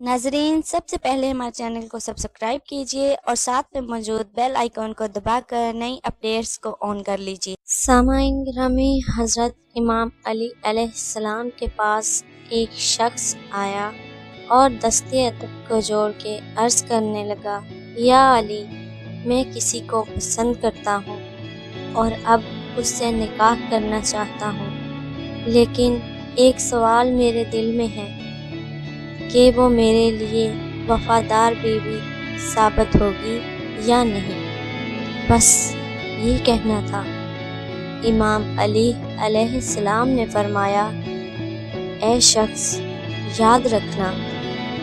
नाजरीन, सबसे पहले हमारे चैनल को सब्सक्राइब कीजिए और साथ में मौजूद बेल आइकॉन को दबाकर नई अपडेट्स को ऑन कर लीजिए। सामाईन गिरामी, हज़रत इमाम अली अलैहिस्सलाम के पास एक शख्स आया और दस्ते अदब को जोड़ के अर्ज़ करने लगा, या अली, मैं किसी को पसंद करता हूँ और अब उससे निकाह करना चाहता हूँ, लेकिन एक सवाल मेरे दिल में है कि वो मेरे लिए वफादार बीवी साबित होगी या नहीं। बस ये कहना था। इमाम अली अलैहिस्सलाम ने फरमाया, ए शख्स, याद रखना,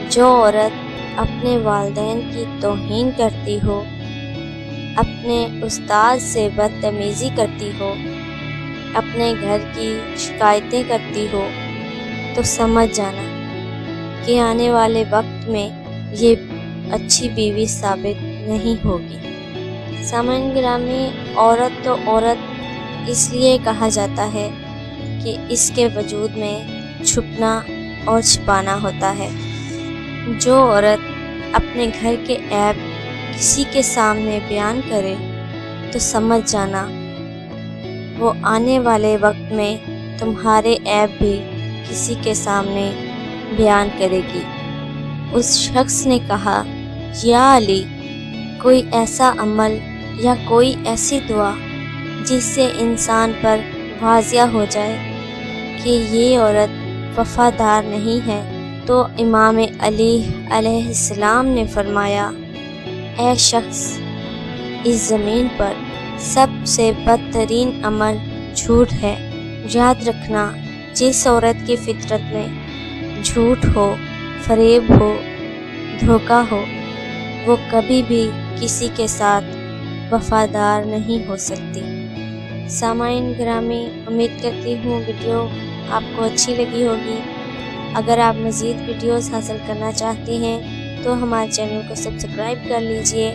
जो औरत अपने वालिदैन की तौहीन करती हो, अपने उस्ताद से बदतमीज़ी करती हो, अपने घर की शिकायतें करती हो, तो समझ जाना कि आने वाले वक्त में ये अच्छी बीवी साबित नहीं होगी। सामाईन गिरामी, औरत तो औरत इसलिए कहा जाता है कि इसके वजूद में छुपना और छिपाना होता है। जो औरत अपने घर के ऐब किसी के सामने बयान करे तो समझ जाना वो आने वाले वक्त में तुम्हारे ऐब भी किसी के सामने बयान करेगी। उस शख्स ने कहा, या अली, कोई ऐसा अमल या कोई ऐसी दुआ जिससे इंसान पर वाज़िया हो जाए कि ये औरत वफादार नहीं है। तो इमाम अली अलैहिस्सलाम ने फरमाया, ए शख्स, इस ज़मीन पर सबसे बदतरीन अमल झूठ है। याद रखना, जिस औरत की फितरत में झूठ हो, फरेब हो, धोखा हो, वो कभी भी किसी के साथ वफादार नहीं हो सकती। सामाईन गिरामी, उम्मीद करती हूँ वीडियो आपको अच्छी लगी होगी। अगर आप मज़ीद वीडियोस हासिल करना चाहते हैं तो हमारे चैनल को सब्सक्राइब कर लीजिए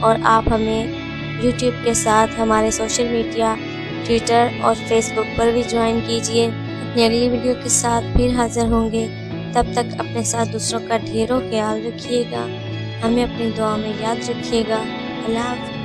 और आप हमें यूट्यूब के साथ हमारे सोशल मीडिया ट्विटर और फेसबुक पर भी ज्वाइन कीजिए। अपनी अगली वीडियो के साथ फिर हाजिर होंगे। तब तक अपने साथ दूसरों का ढेरों ख्याल रखिएगा। हमें अपनी दुआ में याद रखिएगा। अल्लाह हाफ़िज़।